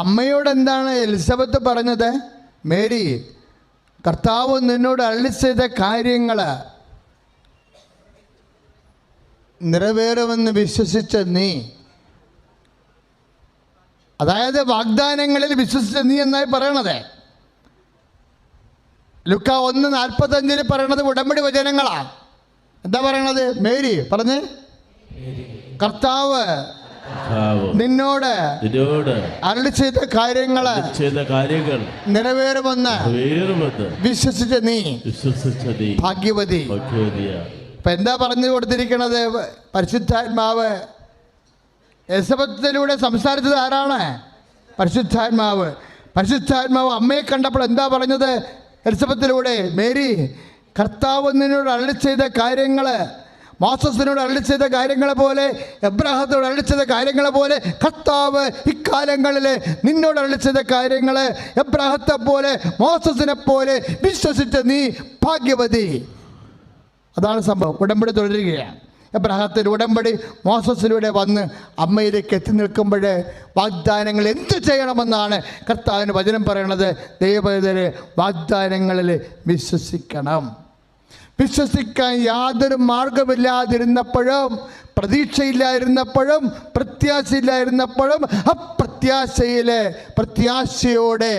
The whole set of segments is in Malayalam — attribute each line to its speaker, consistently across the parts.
Speaker 1: അമ്മയോട് എന്താണ് എലിസബത്ത് പറഞ്ഞത്? മേരി, കർത്താവ് നിന്നോട് അരുളി ചെയ്ത കാര്യങ്ങൾ നിറവേറുമെന്ന് വിശ്വസിച്ച നീ, അതായത് വാഗ്ദാനങ്ങളിൽ വിശ്വസിച്ച നീ എന്നായി പറയണത്. ലുക്ക 1:45 പറയണത് ഉടമ്പടി വചനങ്ങളാ. എന്താ പറയണത്? മേരി പറഞ്ഞ്, കർത്താവ് നിന്നോട് അരുളി ചെയ്ത കാര്യങ്ങൾ നിറവേറുമെന്ന് വിശ്വസിച്ച നീ ഭാഗ്യവതി. ഇപ്പൊ എന്താ പറഞ്ഞു കൊടുത്തിരിക്കണത്? പരിശുദ്ധാത്മാവ് എലിസബത്തിലൂടെ സംസാരിച്ചത് ആരാണ്? പരിശുദ്ധാത്മാവ്. പരിശുദ്ധാത്മാവ് അമ്മയെ കണ്ടപ്പോൾ എന്താ പറഞ്ഞത് എലിസബത്തിലൂടെ? മേരി, കർത്താവ് നിന്നോട് അരുളി ചെയ്ത കാര്യങ്ങൾ, മോസസിനോട് അരുളി ചെയ്ത കാര്യങ്ങളെ പോലെ, എബ്രാഹത്തോട് അരുളി ചെയ്ത കാര്യങ്ങളെ പോലെ കർത്താവ് ഇക്കാലങ്ങളിൽ നിന്നോട് അരുളി ചെയ്ത കാര്യങ്ങൾ എബ്രാഹത്തെ പോലെ മോസസിനെ പോലെ വിശ്വസിച്ച നീ ഭാഗ്യവതി. അതാണ് സംഭവം. ഉടമ്പടി തുടരുകയാണ്. എബ്രാഹത്തിൻ്റെ ഉടമ്പടി മോസസിലൂടെ വന്ന് അമ്മയിലേക്ക് എത്തി നിൽക്കുമ്പോൾ വാഗ്ദാനങ്ങൾ എന്ത് ചെയ്യണമെന്നാണ് കർത്താവിന് വചനം പറയണത്. ദൈവപൈതലെ, വാഗ്ദാനങ്ങളിൽ വിശ്വസിക്കണം. വിശ്വസിക്കാൻ യാതൊരു മാർഗമില്ലാതിരുന്നപ്പോഴും, പ്രതീക്ഷയില്ലായിരുന്നപ്പോഴും, പ്രത്യാശയില്ലായിരുന്നപ്പോഴും പ്രത്യാശയോടെ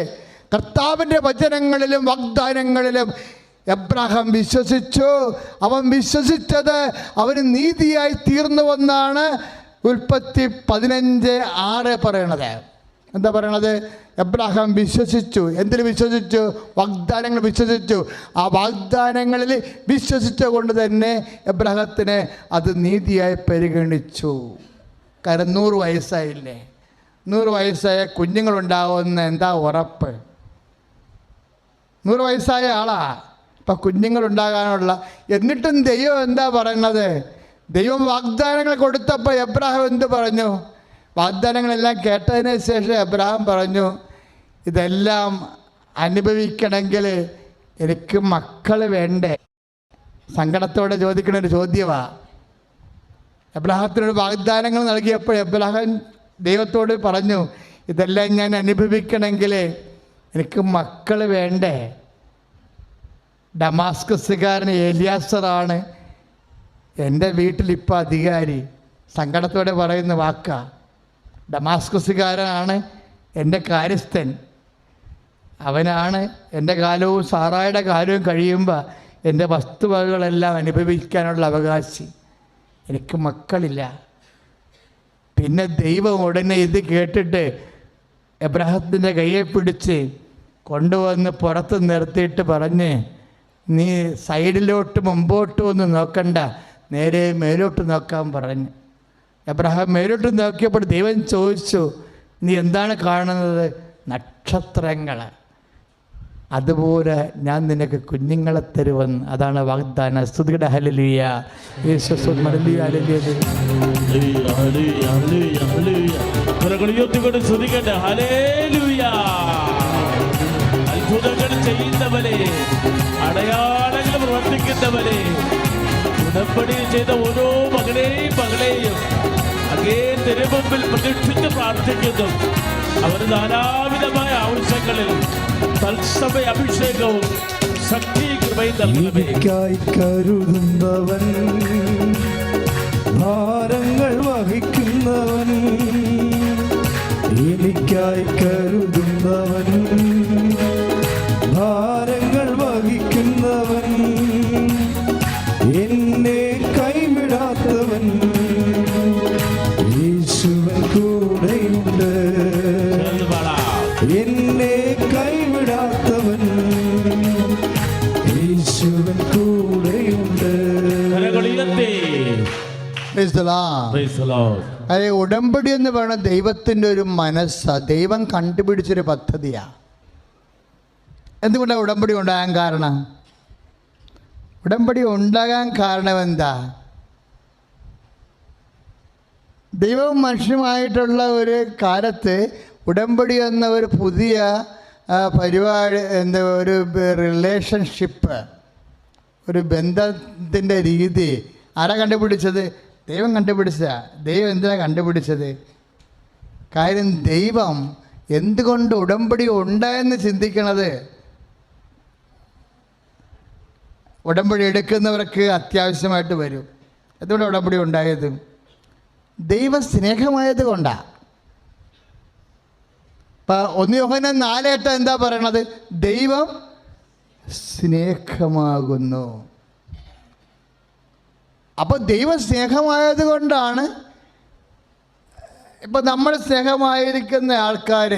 Speaker 1: കർത്താവിൻ്റെ വചനങ്ങളിലും വാഗ്ദാനങ്ങളിലും എബ്രാഹാം വിശ്വസിച്ചു. അവൻ വിശ്വസിച്ചത് അവന് നീതിയായി തീർന്നുവെന്നാണ് ഉൽപ്പത്തി 15:6 പറയണത്. എന്താ പറയണത്? എബ്രാഹാം വിശ്വസിച്ചു. എന്തിൽ വിശ്വസിച്ചു? വാഗ്ദാനങ്ങൾ വിശ്വസിച്ചു. ആ വാഗ്ദാനങ്ങളിൽ വിശ്വസിച്ച കൊണ്ട് തന്നെ എബ്രാഹത്തിന് അത് നീതിയായി പരിഗണിച്ചു. കാരണം 100 വയസ്സായില്ലേ? 100 വയസ്സായ കുഞ്ഞുങ്ങളുണ്ടാവുമെന്ന് എന്താ ഉറപ്പ്? 100 വയസ്സായ ആളാ ഇപ്പം കുഞ്ഞുങ്ങളുണ്ടാകാനുള്ള. എന്നിട്ടും ദൈവം എന്താ പറയുന്നത്? ദൈവം വാഗ്ദാനങ്ങൾ കൊടുത്തപ്പോൾ എബ്രാഹാം എന്ത് പറഞ്ഞു? വാഗ്ദാനങ്ങളെല്ലാം കേട്ടതിന് ശേഷം എബ്രാഹാം പറഞ്ഞു, ഇതെല്ലാം അനുഭവിക്കണമെങ്കിൽ എനിക്ക് മക്കൾ വേണ്ടേ? സങ്കടത്തോടെ ചോദിക്കുന്ന ഒരു ചോദ്യമാണ്. എബ്രാഹത്തിനോട് വാഗ്ദാനങ്ങൾ നൽകിയപ്പോൾ എബ്രാഹാം ദൈവത്തോട് പറഞ്ഞു, ഇതെല്ലാം ഞാൻ അനുഭവിക്കണമെങ്കിൽ എനിക്ക് മക്കൾ വേണ്ടേ? ഡമാസ്കസുകാരൻ എലിയാസറാണ് എൻ്റെ വീട്ടിലിപ്പോൾ അധികാരി. സങ്കടത്തോടെ പറയുന്ന വാക്കാ. ഡമാസ്കസുകാരനാണ് എൻ്റെ കാര്യസ്ഥൻ. അവനാണ് എൻ്റെ കാലവും സാറായുടെ കാലവും കഴിയുമ്പോൾ എൻ്റെ വസ്തുവകകളെല്ലാം അനുഭവിക്കാനുള്ള അവകാശി. എനിക്ക് മക്കളില്ല. പിന്നെ ദൈവം ഉടനെ ഇത് കേട്ടിട്ട് എബ്രാഹത്തിൻ്റെ കയ്യെ പിടിച്ച് കൊണ്ടുവന്ന് പുറത്ത് നിർത്തിയിട്ട് പറഞ്ഞ്, നീ സൈഡിലോട്ട് മുമ്പോട്ടും ഒന്നും നോക്കണ്ട, നേരെ മേലോട്ട് നോക്കാൻ പറഞ്ഞു. എബ്രാഹാം മേലോട്ട് നോക്കിയപ്പോൾ ദൈവം ചോദിച്ചു, നീ എന്താണ് കാണുന്നത്? നക്ഷത്രങ്ങൾ. അതുപോലെ ഞാൻ നിനക്ക് കുഞ്ഞുങ്ങളെ തരുമെന്ന്. അതാണ് വാഗ്ദാനം. സ്തുതിയുടെ ഹല്ലേലൂയ.
Speaker 2: അത്ഭുതങ്ങൾ ചെയ്യുന്നവരെ, അടയാളങ്ങൾ പ്രവർത്തിക്കുന്നവരെ, ഉടമ്പടി ചെയ്ത ഓരോ മകളെയും അങ്ങേ തിരുമുമ്പിൽ പ്രതീക്ഷിച്ച് പ്രാർത്ഥിക്കുന്നു. അവർ നാനാവിധമായ ആവശ്യങ്ങളിൽ തത്സമയ അഭിഷേകവും ശക്തി കൃപയും നൽകണമേ.
Speaker 3: കരുതുന്നവൻ, ഭാരങ്ങൾ വഹിക്കുന്നവൻ, എനിക്കായി കരുതുന്നവൻ, ഭാരങ്ങൾ വഹിക്കുന്നവൻ, എന്നെ കൈവിടാത്തവൻ, യേശുവൻ കൂടെയുണ്ട്. എന്നെ കൈവിടാത്തവൻ, യേശുവൻ കൂടെയുണ്ട്.
Speaker 1: ഉടമ്പടി എന്ന് പറയുന്നത് ദൈവത്തിൻ്റെ ഒരു മനസ്സാണ്. ദൈവം കണ്ടുപിടിച്ചൊരു പദ്ധതിയാണ്. എന്തുകൊണ്ടാണ് ഉടമ്പടി ഉണ്ടാകാൻ കാരണം? ഉടമ്പടി ഉണ്ടാകാൻ കാരണം എന്താ? ദൈവവും മനുഷ്യനുമായിട്ടുള്ള ഒരു കാലത്ത് ഉടമ്പടി എന്ന ഒരു പുതിയ പരിപാടി, ഒരു റിലേഷൻഷിപ്പ്, ഒരു ബന്ധത്തിൻ്റെ രീതി ആരാ കണ്ടുപിടിച്ചത്? ദൈവം കണ്ടുപിടിച്ചതാ. ദൈവം എന്തിനാണ് കണ്ടുപിടിച്ചത്? കാര്യം ദൈവം എന്തുകൊണ്ട് ഉടമ്പടി ഉണ്ടായെന്ന് ചിന്തിക്കണത് ഉടമ്പടി എടുക്കുന്നവർക്ക് അത്യാവശ്യമായിട്ട് വരും. എന്തുകൊണ്ട് ഉടമ്പടി ഉണ്ടായത്? ദൈവ സ്നേഹമായത് കൊണ്ടാണ്. ഇപ്പം 1 യോഹന്നാൻ 4:8 എന്താ പറയണത്? ദൈവം സ്നേഹമാകുന്നു. അപ്പോൾ ദൈവം സ്നേഹമായത് കൊണ്ടാണ്. ഇപ്പം നമ്മൾ സ്നേഹമായിരിക്കുന്ന ആൾക്കാർ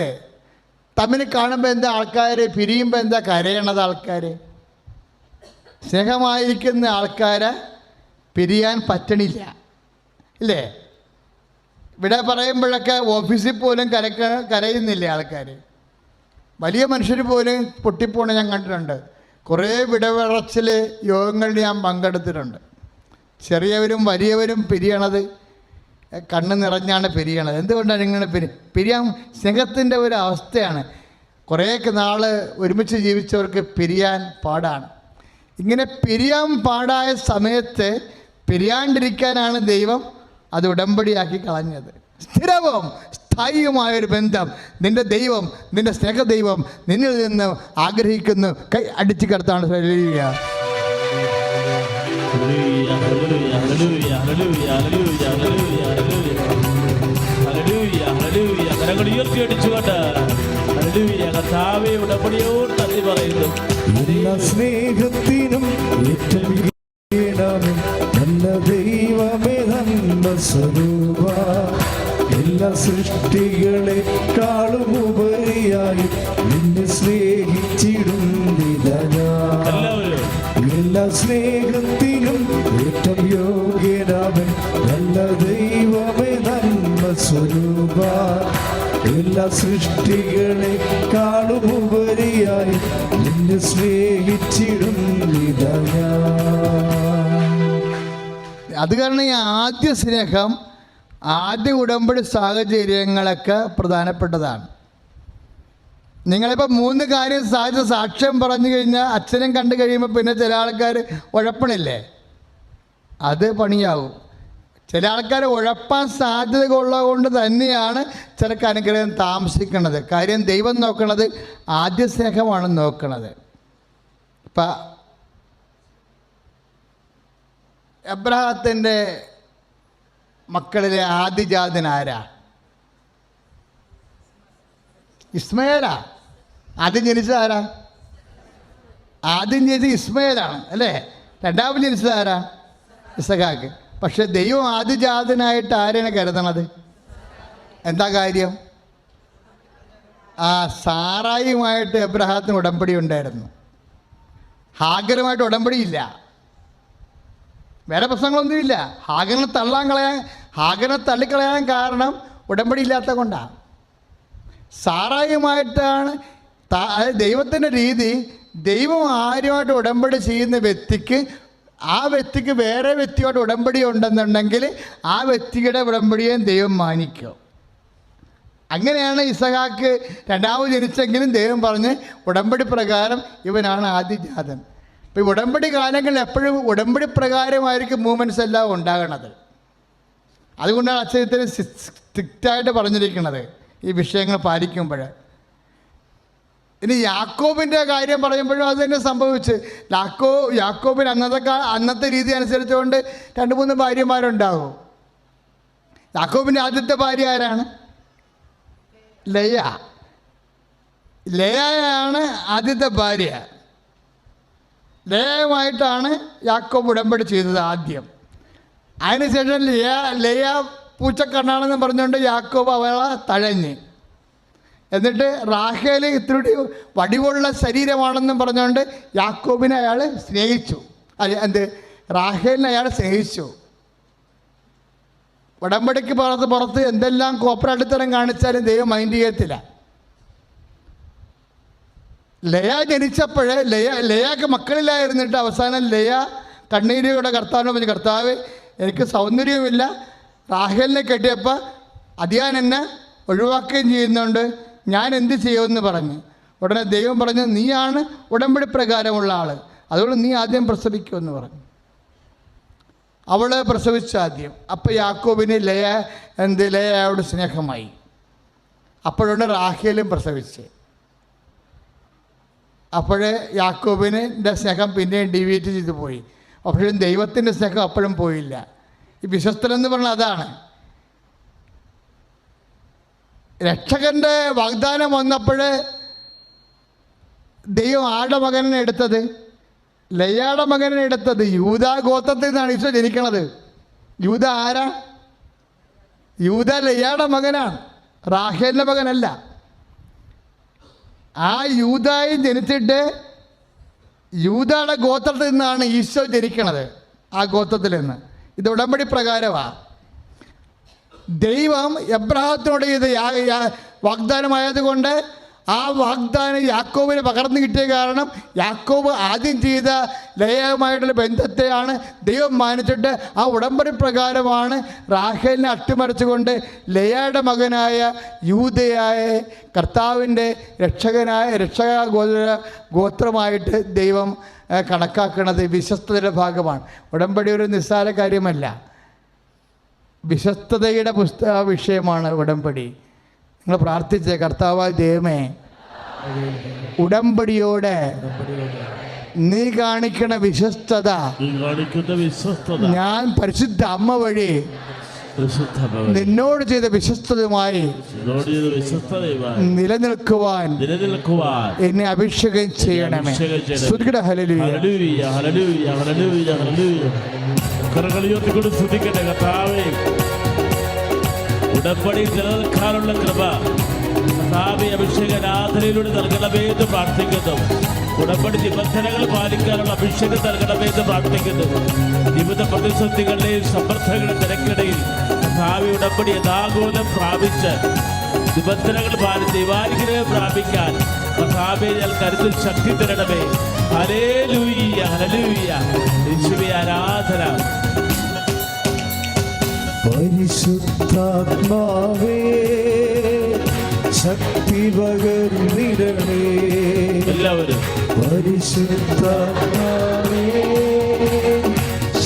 Speaker 1: തമ്മിൽ കാണുമ്പോൾ എന്താ ആൾക്കാർ പിരിയുമ്പോൾ എന്താ കരയണത്? ആൾക്കാർ സ്നേഹമായിരിക്കുന്ന ആൾക്കാരെ പിരിയാൻ പറ്റണില്ല, ഇല്ലേ? ഇവിടെ പറയുമ്പോഴൊക്കെ ഓഫീസിൽ പോലും കരയുന്നില്ലേ ആൾക്കാർ? വലിയ മനുഷ്യർ പോലും പൊട്ടിപ്പോണ ഞാൻ കണ്ടിട്ടുണ്ട്. കുറേ വിടവിറച്ചിൽ യോഗങ്ങളിൽ ഞാൻ പങ്കെടുത്തിട്ടുണ്ട്. ചെറിയവരും വലിയവരും പിരിയണത് കണ്ണ് നിറഞ്ഞാണ് പിരിയണത്. എന്തുകൊണ്ടാണ് ഇങ്ങനെ പിരിയാൻ? സ്നേഹത്തിൻ്റെ ഒരു അവസ്ഥയാണ്. കുറേ നാൾ ഒരുമിച്ച് ജീവിച്ചവർക്ക് പിരിയാൻ പാടാണ്. ഇങ്ങനെ പിരിയാൻ പാടായ സമയത്ത് പിരിയാണ്ടിരിക്കാനാണ് ദൈവം അത് ഉടമ്പടിയാക്കി കളഞ്ഞത്. സ്ഥിരവും സ്ഥായിയുമായൊരു ബന്ധം നിൻ്റെ ദൈവം, നിൻ്റെ സ്നേഹദൈവം നിന്നിൽ നിന്ന് ആഗ്രഹിക്കുന്നു. കൈ അടിച്ചു കിടത്താണ്.
Speaker 2: കരങ്ങൾ ഉയർത്തിയടിച്ചുകൊണ്ട് ഉടമ്പടിയോട് നന്ദി പറയുന്നു.
Speaker 3: എല്ലാ സ്നേഹത്തിനും നല്ല ദൈവമേ നന്മ സ്വരൂപ, എല്ലാ സൃഷ്ടികളെക്കാളും ഉപരിയായി നിന്നെ സ്നേഹിച്ചിടുന്നില്ല ഞാൻ. എല്ലാ സ്നേഹത്തിനും ഏറ്റവും യോഗ്യനാമൻ നല്ല ദൈവമേ നന്മ സ്വരൂപ, എല്ലാ സൃഷ്ടികളെക്കാളും ഉപരിയായി നിന്നെ സ്നേഹിച്ചിടുന്നില്ല ഞാൻ.
Speaker 1: അത് കാരണം ഈ ആദ്യ സ്നേഹം, ആദ്യ ഉടമ്പടി സാഹചര്യങ്ങളൊക്കെ പ്രധാനപ്പെട്ടതാണ്. നിങ്ങളിപ്പോൾ 3 കാര്യം സാക്ഷ്യം പറഞ്ഞു കഴിഞ്ഞാൽ അച്ഛനും കണ്ടു കഴിയുമ്പോൾ പിന്നെ ചില ആൾക്കാർ ഉഴപ്പണില്ലേ, അത് പണിയാവും. ചില ആൾക്കാർ ഉഴപ്പാൻ സാധ്യത ഉള്ളത് കൊണ്ട് തന്നെയാണ് ചിലക്ക് അനുഗ്രഹം താമസിക്കുന്നത്. കാര്യം ദൈവം നോക്കണത് ആദ്യ സ്നേഹമാണ് നോക്കണത്. ഇപ്പം എബ്രഹാത്തിൻ്റെ മക്കളിലെ ആദിജാതൻ ആരാ? ഇസ്മയേലാ. ആദ്യം ജനിച്ചത് ആരാ? ആദ്യം ജനിച്ചത് ഇസ്മയേലാണ്, അല്ലേ? രണ്ടാമത് ജനിച്ചത് ആരാ? ഇസഹാക്ക്. പക്ഷെ ദൈവം ആദിജാതനായിട്ട് ആരെയാണ് കരുതണത്? എന്താ കാര്യം? സാറായിയുമായിട്ട് എബ്രഹാത്തിന് ഉടമ്പടി ഉണ്ടായിരുന്നു. ഹാഗറുമായിട്ട് ഉടമ്പടിയില്ല. വേറെ പ്രശ്നങ്ങളൊന്നുമില്ല. ഹാഗറിനെ തള്ളിക്കളയാൻ കാരണം ഉടമ്പടി ഇല്ലാത്ത കൊണ്ടാണ്. സാറായുമായിട്ടാണ് ദൈവത്തിൻ്റെ രീതി. ദൈവം ആരുമായിട്ട് ഉടമ്പടി ചെയ്യുന്ന വ്യക്തിക്ക്, ആ വ്യക്തിക്ക് വേറെ വ്യക്തിയോട് ഉടമ്പടി ഉണ്ടെന്നുണ്ടെങ്കിൽ ആ വ്യക്തിയുടെ ഉടമ്പടിയെ ദൈവം മാനിക്കും. അങ്ങനെയാണ് ഇസഹാക്ക് രണ്ടാമത് ജനിച്ചെങ്കിലും ദൈവം പറഞ്ഞ് ഉടമ്പടി പ്രകാരം ഇവനാണ് ആദിജാതൻ. അപ്പോൾ ഈ ഉടമ്പടി കാലങ്ങളിൽ എപ്പോഴും ഉടമ്പടി പ്രകാരമായിരിക്കും മൂവ്മെൻറ്റ്സ് എല്ലാം ഉണ്ടാകണത്. അതുകൊണ്ടാണ് അച്ഛനത്തിന് സ്ട്രിക്റ്റായിട്ട് പറഞ്ഞിരിക്കുന്നത് ഈ വിഷയങ്ങൾ പാലിക്കുമ്പോൾ. ഇനി യാക്കോബിൻ്റെ കാര്യം പറയുമ്പോഴും അത് തന്നെ സംഭവിച്ച്. യാക്കോബിന് അന്നത്തെ രീതി അനുസരിച്ചുകൊണ്ട് 2-3 ഭാര്യമാരുണ്ടാകും. യാക്കോബിൻ്റെ ആദ്യത്തെ ഭാര്യ ആരാണ്? ലേയാണ് ആദ്യത്തെ ഭാര്യ. ലേയുമായിട്ടാണ് യാക്കോബ് ഉടമ്പടി ചെയ്തത് ആദ്യം. അതിനുശേഷം ലേയ പൂച്ചക്കണ്ണാണെന്ന് പറഞ്ഞുകൊണ്ട് യാക്കോബ് അവളെ തഴഞ്ഞ്. എന്നിട്ട് റാഹേൽ ഇത്തിരി വടിവുള്ള ശരീരമാണെന്നും പറഞ്ഞുകൊണ്ട് യാക്കോബിനെ അയാൾ സ്നേഹിച്ചു. റാഹേലിനെ അയാൾ സ്നേഹിച്ചു. ഉടമ്പടിക്ക് പുറത്ത് എന്തെല്ലാം കോപ്പറടിത്തരം കാണിച്ചാലും ദൈവം മൈൻഡ് ചെയ്യത്തില്ല. ലയ ജനിച്ചപ്പോൾ ലയക്ക് മക്കളില്ലായിരുന്നിട്ട് അവസാനം ലയ കണ്ണീരോടെ കർത്താവിനെ പറഞ്ഞു, കർത്താവ് എനിക്ക് സൗന്ദര്യമില്ല, റാഹേലിനെ കെട്ടിയപ്പോൾ അതിയാൻ എന്നെ ഒഴിവാക്കുകയും ചെയ്യുന്നുണ്ട്, ഞാൻ എന്ത് ചെയ്യുമെന്ന് പറഞ്ഞു. ഉടനെ ദൈവം പറഞ്ഞു, നീയാണ് ഉടമ്പടി പ്രകാരമുള്ള ആൾ, അതുകൊണ്ട് നീ ആദ്യം പ്രസവിക്കുമെന്ന് പറഞ്ഞു. അവൾ പ്രസവിച്ച ആദ്യം. അപ്പോൾ യാക്കോബിന് ലയയോട് സ്നേഹമായി. അപ്പോഴാണ് റാഹേലും പ്രസവിച്ച്. അപ്പോഴേ യാക്കോബിൻ്റെ സ്നേഹം പിന്നെയും ഡിവീറ്റ് ചെയ്തു പോയി. അപ്പോഴും ദൈവത്തിൻ്റെ സ്നേഹം അപ്പോഴും പോയില്ല. ഈ വിശ്വസ്തനെന്ന് പറഞ്ഞാൽ അതാണ്. രക്ഷകൻ്റെ വാഗ്ദാനം വന്നപ്പോൾ ദൈവം ആരുടെ മകനെ എടുത്തത്? ലയ്യാടെ മകനെ എടുത്തത്. യൂദാ ഗോത്രത്തിൽ നിന്നാണ് ഈശോ ജനിക്കണത്. യൂദ ആരാ? യൂദ ലയ്യാടെ മകനാണ്, റാഹേലിൻ്റെ മകനല്ല. ആ യൂദായി ജനിച്ചിട്ട് യൂദായുടെ ഗോത്രത്തിൽ നിന്നാണ് ഈശോ ജനിക്കണത്. ആ ഗോത്രത്തിൽ നിന്ന്. ഇത് ഉടമ്പടി പ്രകാരമാണ്. ദൈവം എബ്രഹാത്തിനോട് ചെയ്ത് വാഗ്ദാനമായതുകൊണ്ട് ആ വാഗ്ദാനം യാക്കോബിന് പകർന്നു കിട്ടിയ കാരണം യാക്കോബ് ആദ്യം ചെയ്ത ലയമായിട്ടുള്ള ബന്ധത്തെയാണ് ദൈവം മാനിച്ചിട്ട് ആ ഉടമ്പടി പ്രകാരമാണ് റാഹേലിനെ അട്ടിമറിച്ചുകൊണ്ട് ലയയുടെ മകനായ യൂദയായ കർത്താവിൻ്റെ ഗോത്രമായിട്ട് ദൈവം കണക്കാക്കുന്നത്. വിശ്വസ്തതയുടെ ഭാഗമാണ്. ഉടമ്പടി ഒരു നിസ്സാര കാര്യമല്ല, വിശ്വസ്തതയുടെ വിഷയമാണ് ഉടമ്പടി. നിങ്ങൾ പ്രാർത്ഥിച്ചേ, കർത്താവായ ദൈവമേ, ഉടമ്പടിയോടെ നീ കാണിക്കണ വിശ്വസ്തത ഞാൻ പരിശുദ്ധ അമ്മ വഴി നിന്നോട് ചെയ്ത വിശ്വസ്തതയുമായി നിലനിൽക്കുവാൻ എന്നെ അഭിഷേകം ചെയ്യണമേ. സ്തുതിക്കട്ടെ. ഹല്ലേലൂയ.
Speaker 2: ഉടമ്പടി നിലനിൽക്കാനുള്ള കൃപ കർത്താവേ അഭിഷേകനാഥനയിലൂടെ നൽകണമേ എന്ന് പ്രാർത്ഥിക്കുന്നു. ഉടമ്പടി നിബന്ധനകൾ പാലിക്കാനുള്ള അഭിഷേകം നൽകണമേ എന്ന് പ്രാർത്ഥിക്കുന്നു. വിവിധ പ്രതിസന്ധികളുടെയും സമ്മർദ്ദങ്ങളുടെ തിരക്കിടയിൽ കർത്താവേ ഉടമ്പടി യഥാകൂലം പ്രാപിച്ച് നിബന്ധനകൾ പാലിച്ച് ദൈവാനുഗ്രഹം പ്രാപിക്കാൻ കർത്താവേ ഞാൻ കരുത്തിൽ ശക്തി തരണമേ. Hallelujah, hallelujah. യേശുവേ ആരാധന.
Speaker 3: പരിശുദ്ധാത്മാവേ ശക്തി പകർന്നിടണേ.
Speaker 2: എല്ലാവരും
Speaker 3: പരിശുദ്ധാത്മാവേ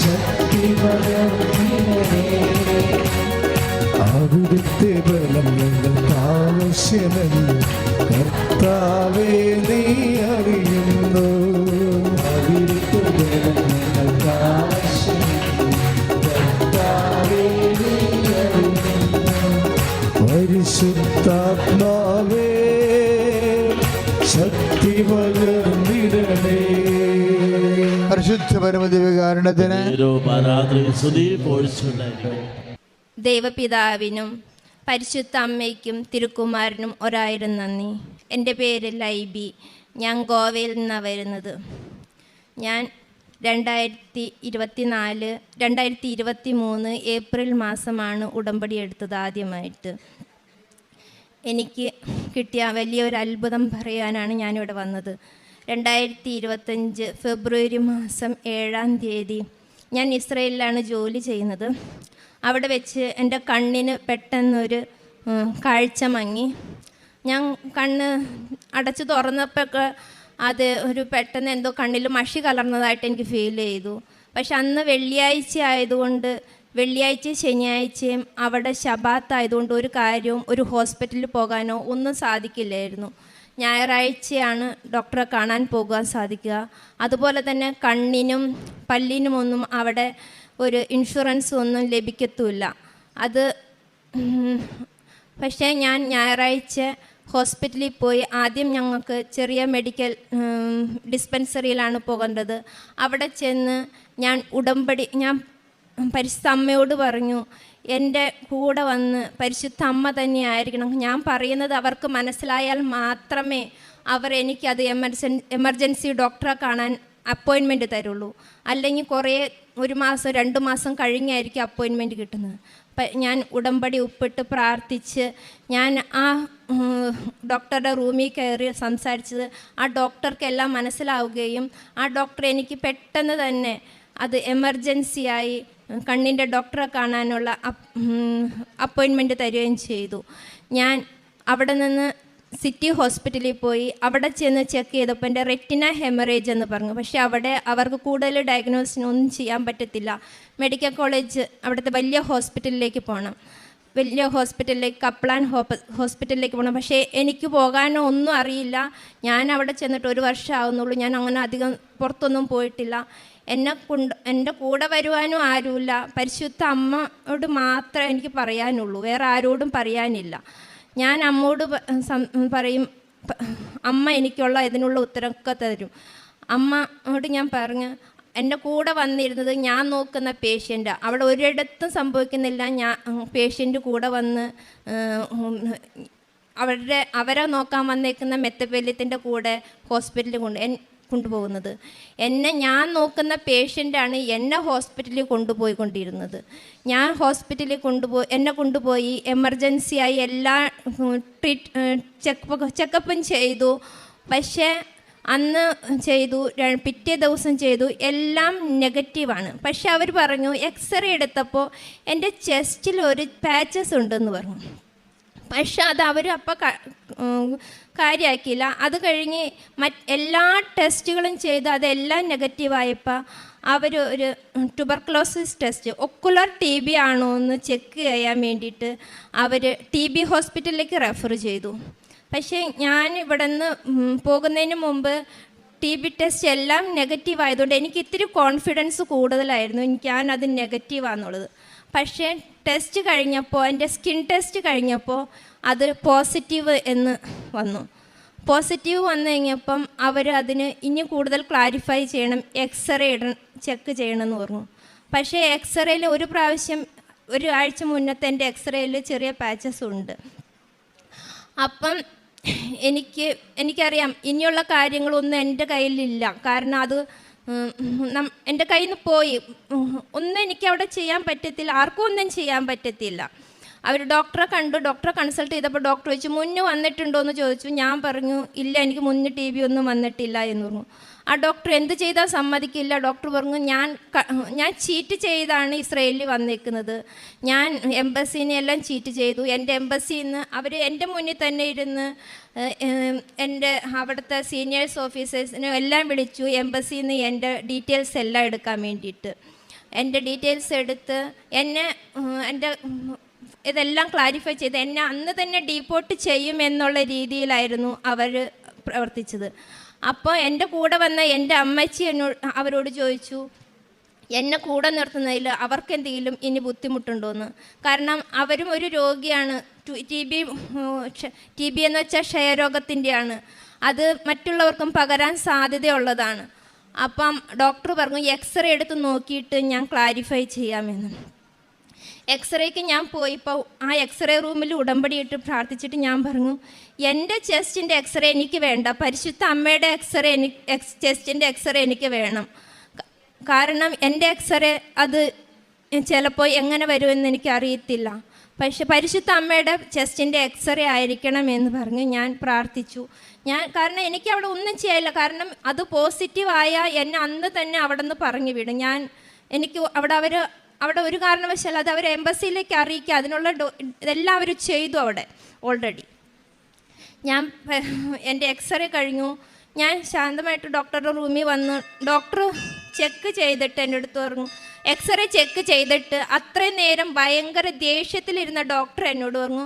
Speaker 3: ശക്തി പകർന്നിടണേ. അവിടുത്തെ ബലം ഞങ്ങൾക്ക് ആവശ്യമെന്ന് കർത്താവേ നീ അറിയുന്നു. അവിടുത്തെ ബലം ഞങ്ങൾക്ക് ആവശ്യമെന്ന് കർത്താവേ നീ അറിയുന്നു. പരിശുദ്ധാത്മാവേ ശക്തി പകർന്നിടണേ.
Speaker 1: പരിശുദ്ധ പരമദിവ്യകാരുണ്യത്തിന്
Speaker 4: ദൈവപിതാവിനും പരിശുദ്ധ അമ്മയ്ക്കും തിരുക്കുമാരനും ഒരായിരം നന്ദി. എൻ്റെ പേര് ലൈബി. ഞാൻ ഗോവയിൽ നിന്നാണ് വരുന്നത്. ഞാൻ 2023 ഏപ്രിൽ മാസമാണ് ഉടമ്പടി എടുത്തത് ആദ്യമായിട്ട്. എനിക്ക് കിട്ടിയ വലിയൊരു അത്ഭുതം പറയാനാണ് ഞാനിവിടെ വന്നത്. 2025 ഫെബ്രുവരി മാസം 7-ാം തീയതി ഞാൻ ഇസ്രയേലിലാണ് ജോലി ചെയ്യുന്നത്. അവിടെ വെച്ച് എൻ്റെ കണ്ണിന് പെട്ടെന്നൊരു കാഴ്ച മങ്ങി. ഞാൻ കണ്ണ് അടച്ച് തുറന്നപ്പോൾ അത് ഒരു പെട്ടെന്ന് എന്തോ കണ്ണിൽ മഷി കലർന്നതായിട്ട് എനിക്ക് ഫീൽ ചെയ്തു. പക്ഷെ അന്ന് വെള്ളിയാഴ്ച ആയതുകൊണ്ട് വെള്ളിയാഴ്ച ശനിയാഴ്ചയും അവിടെ ശബാത്ത് ആയതുകൊണ്ട് ഒരു കാര്യവും ഒരു ഹോസ്പിറ്റലിൽ പോകാനോ ഒന്നും സാധിക്കില്ലായിരുന്നു. ഞായറാഴ്ചയാണ് ഡോക്ടറെ കാണാൻ പോകാൻ സാധിക്കുക. അതുപോലെ തന്നെ കണ്ണിനും പല്ലിനുമൊന്നും അവിടെ ഒരു ഇൻഷുറൻസ് ഒന്നും ലഭിക്കത്തുമില്ല. അത് പക്ഷേ ഞാൻ ഞായറാഴ്ച ഹോസ്പിറ്റലിൽ പോയി. ആദ്യം ഞങ്ങൾക്ക് ചെറിയ മെഡിക്കൽ ഡിസ്പെൻസറിയിലാണ് പോകേണ്ടത്. അവിടെ ചെന്ന് ഞാൻ പരിശുദ്ധ അമ്മയോട് പറഞ്ഞു, എൻ്റെ കൂടെ വന്ന് പരിശുദ്ധ അമ്മ തന്നെയായിരിക്കണം. ഞാൻ പറയുന്നത് അവർക്ക് മനസ്സിലായാൽ മാത്രമേ അവർ എനിക്കത് എമർജൻസി ഡോക്ടറെ കാണാൻ അപ്പോയിൻമെൻറ്റ് തരുള്ളൂ. അല്ലെങ്കിൽ ഒരു മാസം 2 മാസം കഴിഞ്ഞായിരിക്കും അപ്പോയിൻമെൻറ്റ് കിട്ടുന്നത്. ഞാൻ ഉടമ്പടി ഉപ്പിട്ട് പ്രാർത്ഥിച്ച് ഞാൻ ആ ഡോക്ടറുടെ റൂമിൽ കയറി സംസാരിച്ചത് ആ ഡോക്ടർക്കെല്ലാം മനസ്സിലാവുകയും ആ ഡോക്ടർ എനിക്ക് പെട്ടെന്ന് തന്നെ അത് എമർജൻസിയായി കണ്ണിൻ്റെ ഡോക്ടറെ കാണാനുള്ള അപ്പോയിൻമെൻറ്റ് തരികയും ചെയ്തു. ഞാൻ അവിടെ നിന്ന് സിറ്റി ഹോസ്പിറ്റലിൽ പോയി. അവിടെ ചെന്ന് ചെക്ക് ചെയ്തപ്പോൾ എൻ്റെ റെറ്റിന ഹെമറേജ് എന്ന് പറഞ്ഞു. പക്ഷേ അവിടെ അവർക്ക് കൂടുതൽ ഡയഗ്നോസിനൊന്നും ചെയ്യാൻ പറ്റത്തില്ല. മെഡിക്കൽ കോളേജ് അവിടുത്തെ വലിയ ഹോസ്പിറ്റലിലേക്ക് പോകണം. വലിയ ഹോസ്പിറ്റലിലേക്ക് കപ്ലാൻ ഹോസ്പിറ്റലിലേക്ക് പോകണം. പക്ഷേ എനിക്ക് പോകാനോ ഒന്നും അറിയില്ല. ഞാൻ അവിടെ ചെന്നിട്ട് 1 വർഷം ആവുന്നുള്ളൂ. ഞാൻ അങ്ങനെ അധികം പുറത്തൊന്നും പോയിട്ടില്ല. എൻ്റെ കൂടെ വരുവാനും ആരുമില്ല. പരിശുദ്ധ അമ്മയോട് മാത്രമേ എനിക്ക് പറയാനുള്ളൂ, വേറെ ആരോടും പറയാനില്ല. ഞാൻ അമ്മയോട് പറയും, അമ്മ എനിക്കുള്ള ഇതിനുള്ള ഉത്തരമൊക്കെ തരും. അമ്മയോട് ഞാൻ പറഞ്ഞു, എൻ്റെ കൂടെ വന്നിരുന്നത് ഞാൻ നോക്കുന്ന പേഷ്യൻ്റാണ്. അവിടെ ഒരിടത്തും സംഭവിക്കുന്നില്ല. പേഷ്യൻ്റ് കൂടെ വന്ന് അവരെ നോക്കാൻ വന്നേക്കുന്ന മെത്തപ്പല്യത്തിൻ്റെ കൂടെ ഹോസ്പിറ്റലിൽ കൊണ്ടുപോകുന്നത്. ഞാൻ നോക്കുന്ന പേഷ്യൻ്റാണ് എന്നെ ഹോസ്പിറ്റലിൽ കൊണ്ടുപോയിക്കൊണ്ടിരുന്നത്. ഞാൻ ഹോസ്പിറ്റലിൽ എന്നെ കൊണ്ടുപോയി എമർജൻസിയായി എല്ലാ ചെക്കപ്പും ചെയ്തു. പക്ഷേ അന്ന് ചെയ്തു, പിറ്റേ ദിവസം ചെയ്തു, എല്ലാം നെഗറ്റീവാണ്. പക്ഷെ അവർ പറഞ്ഞു, എക്സ്റേ എടുത്തപ്പോൾ എൻ്റെ ചെസ്റ്റിൽ ഒരു പാച്ചസ് ഉണ്ടെന്ന് പറഞ്ഞു. പക്ഷെ അത് അവർ അപ്പം കാര്യമാക്കിയില്ല. അത് കഴിഞ്ഞ് എല്ലാ ടെസ്റ്റുകളും ചെയ്ത് അതെല്ലാം നെഗറ്റീവായപ്പോൾ അവർ ഒരു ട്യൂബർക്ലോസിസ് ടെസ്റ്റ്, ഒക്കുലർ TB ആണോ എന്ന് ചെക്ക് ചെയ്യാൻ വേണ്ടിയിട്ട് അവർ TB ഹോസ്പിറ്റലിലേക്ക് റെഫർ ചെയ്തു. പക്ഷേ ഞാൻ ഇവിടെ നിന്ന് പോകുന്നതിന് മുമ്പ് TB ടെസ്റ്റ് എല്ലാം നെഗറ്റീവ് ആയതുകൊണ്ട് എനിക്ക് ഇത്തിരി കോൺഫിഡൻസ് കൂടുതലായിരുന്നു, ഞാനത് നെഗറ്റീവാണെന്നുള്ളത്. പക്ഷേ ടെസ്റ്റ് കഴിഞ്ഞപ്പോൾ, എൻ്റെ സ്കിൻ ടെസ്റ്റ് കഴിഞ്ഞപ്പോൾ അത് പോസിറ്റീവ് എന്ന് വന്നു. പോസിറ്റീവ് വന്നു കഴിഞ്ഞപ്പം അവർ അതിന് ഇനി കൂടുതൽ ക്ലാരിഫൈ ചെയ്യണം, എക്സ്റേ ചെക്ക് ചെയ്യണമെന്ന് പറഞ്ഞു. പക്ഷേ എക്സ്റേയിൽ ഒരു പ്രാവശ്യം 1 ആഴ്ച മുന്നത്തെ എൻ്റെ എക്സ്റേയിൽ ചെറിയ പാച്ചസ് ഉണ്ട്. അപ്പം എനിക്കറിയാം ഇനിയുള്ള കാര്യങ്ങളൊന്നും എൻ്റെ കയ്യിലില്ല. കാരണം അത് എൻ്റെ കയ്യിൽ നിന്ന് പോയി. ഒന്നും എനിക്കവിടെ ചെയ്യാൻ പറ്റത്തില്ല, ആർക്കും ഒന്നും ചെയ്യാൻ പറ്റത്തില്ല. അവർ ഡോക്ടറെ കണ്ടു, ഡോക്ടറെ കൺസൾട്ട് ചെയ്തപ്പോൾ ഡോക്ടർ ചോദിച്ചു, മുന്നേ വന്നിട്ടുണ്ടോ എന്ന് ചോദിച്ചു. ഞാൻ പറഞ്ഞു, ഇല്ല, എനിക്ക് മുന്നേ TB ഒന്നും വന്നിട്ടില്ല എന്ന് പറഞ്ഞു. ആ ഡോക്ടർ എന്ത് ചെയ്താൽ സമ്മതിക്കില്ല. ഡോക്ടർ പറഞ്ഞു, ഞാൻ ചീറ്റ് ചെയ്താണ് ഇസ്രയേലിൽ വന്നേക്കുന്നത്. ഞാൻ എംബസിനെ എല്ലാം ചീറ്റ് ചെയ്തു. എൻ്റെ എംബസിയിൽ നിന്ന് അവർ എൻ്റെ മുന്നിൽ തന്നെ ഇരുന്ന് എൻ്റെ അവിടുത്തെ സീനിയേഴ്സ് ഓഫീസേഴ്സിനെ എല്ലാം വിളിച്ചു, എംബസിയിൽ നിന്ന് എൻ്റെ ഡീറ്റെയിൽസ് എല്ലാം എടുക്കാൻ വേണ്ടിയിട്ട്. എൻ്റെ ഡീറ്റെയിൽസ് എടുത്ത് എൻ്റെ ഇതെല്ലാം ക്ലാരിഫൈ ചെയ്ത് എന്നെ അന്ന് തന്നെ ഡീപ്പോർട്ട് ചെയ്യുമെന്നുള്ള രീതിയിലായിരുന്നു അവർ പ്രവർത്തിച്ചത്. അപ്പോൾ എൻ്റെ കൂടെ വന്ന എൻ്റെ അമ്മച്ചി അവരോട് ചോദിച്ചു, എന്നെ കൂടെ നിർത്തുന്നതിൽ അവർക്കെന്തെങ്കിലും ഇനി ബുദ്ധിമുട്ടുണ്ടോയെന്ന്. കാരണം അവരും ഒരു രോഗിയാണ്. TB എന്ന് വെച്ചാൽ ക്ഷയരോഗത്തിൻ്റെയാണ്. അത് മറ്റുള്ളവർക്കും പകരാൻ സാധ്യതയുള്ളതാണ്. അപ്പം ഡോക്ടർ പറഞ്ഞു, എക്സ്റേ എടുത്ത് നോക്കിയിട്ട് ഞാൻ ക്ലാരിഫൈ ചെയ്യാമെന്ന്. എക്സ്റേക്ക് ഞാൻ പോയിപ്പോൾ ആ എക്സ്റേ റൂമിൽ ഉടമ്പടിയിട്ട് പ്രാർത്ഥിച്ചിട്ട് ഞാൻ പറഞ്ഞു, എൻ്റെ ചെസ്റ്റിൻ്റെ എക്സ്റേ എനിക്ക് വേണ്ട, പരിശുദ്ധ അമ്മയുടെ ചെസ്റ്റിൻ്റെ എക്സ്റേ എനിക്ക് വേണം. കാരണം എൻ്റെ എക്സ്റേ അത് ചിലപ്പോൾ എങ്ങനെ വരുമെന്ന് എനിക്കറിയത്തില്ല. പക്ഷെ പരിശുദ്ധ അമ്മയുടെ ചെസ്റ്റിൻ്റെ എക്സ്റേ ആയിരിക്കണമെന്ന് പറഞ്ഞ് ഞാൻ പ്രാർത്ഥിച്ചു. കാരണം എനിക്ക് അവിടെ ഒന്നും ചെയ്യാനില്ല. കാരണം അത് പോസിറ്റീവായ എന്നെ അന്ന് തന്നെ അവിടെ നിന്ന് പറഞ്ഞു വിടും. എനിക്ക് അവിടെ ഒരു കാരണവശാലും അത് അവർ എംബസിയിലേക്ക് അറിയിക്കുക, അതിനുള്ള ഇതെല്ലാം അവർ ചെയ്തു അവിടെ ഓൾറെഡി. എൻ്റെ എക്സ്റേ കഴിഞ്ഞു. ഞാൻ ശാന്തമായിട്ട് ഡോക്ടറുടെ റൂമിൽ വന്ന് ഡോക്ടർ ചെക്ക് ചെയ്തിട്ട് എൻ്റെ അടുത്ത് പറഞ്ഞു, എക്സ്റേ ചെക്ക് ചെയ്തിട്ട് അത്രയും നേരം ഭയങ്കര ദേഷ്യത്തിലിരുന്ന ഡോക്ടർ എന്നോട് പറഞ്ഞു,